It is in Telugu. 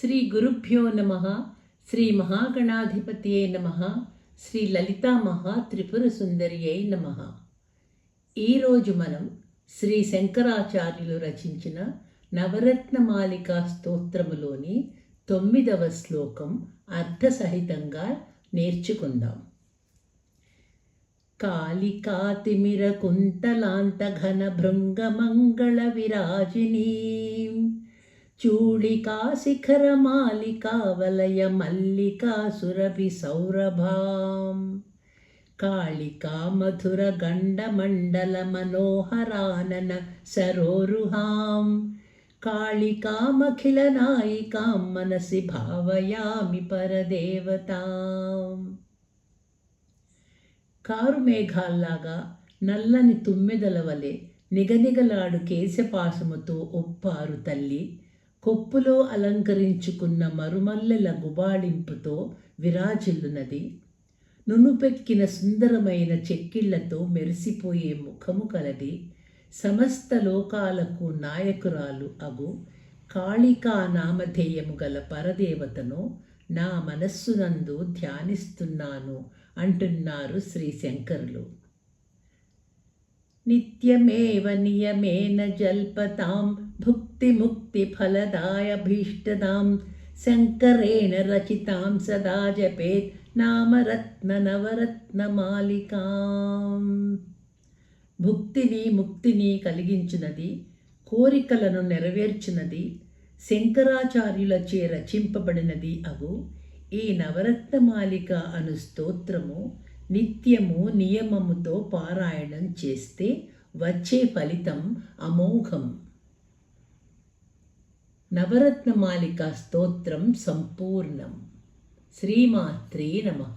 శ్రీ గురుభ్యో నమః. శ్రీ మహాగణాధిపతియే నమః. శ్రీ లలితా మహా త్రిపుర సుందరియై నమః. ఈరోజు మనం శ్రీ శంకరాచార్యులు రచించిన నవరత్నమాలికా స్తోత్రములోని 9వ శ్లోకం అర్థసహితంగా నేర్చుకుందాం. కాళికాతిమిర కుంతలాంత ఘన భృంగ మంగళ విరాజినీ చూళికా శిఖర మాలికా వలయ మల్లికా సురభి సౌరభాం కాళికా మధుర గండ మండల మనోహరానన సరోరుహాం కాళికామఖిల నాయికాం మనసి భావయామి పరదేవతాం. కారు మేఘాల్లాగా నల్లని తుమ్మెదల వలె నిగనిగలాడు కేశపాశముతో ఒప్పారు తల్లి. కొప్పులో అలంకరించుకున్న మరుమల్లెల గుబాళింపుతో విరాజిల్లునది. నునుపెక్కిన సుందరమైన చెక్కిళ్లతో మెరిసిపోయే ముఖము కలది. సమస్త లోకాలకు నాయకురాలు అగు కాళికా నామధేయము గల పరదేవతను నా మనస్సునందు ధ్యానిస్తున్నాను అంటున్నారు శ్రీ శంకరులు. నిత్యమేవ నియమేన జల్పతాం భుక్తి ముక్తి ఫలదాయభీష్టదాం శంకరేణ రచితాం సదా జపేత్ నామరత్న నవరత్న మాలికాం. భుక్తిని ముక్తిని కలిగించునది, కోరికలను నెరవేర్చునది, శంకరాచార్యులచే రచింపబడినది అగు ఈ నవరత్నమాలిక అను స్తోత్రము నిత్యము నియమముతో పారాయణం చేస్తే వచ్చే ఫలితం అమోఘం. నవరత్నమాలిక స్తోత్రం సంపూర్ణం. శ్రీమాత్రే నమః.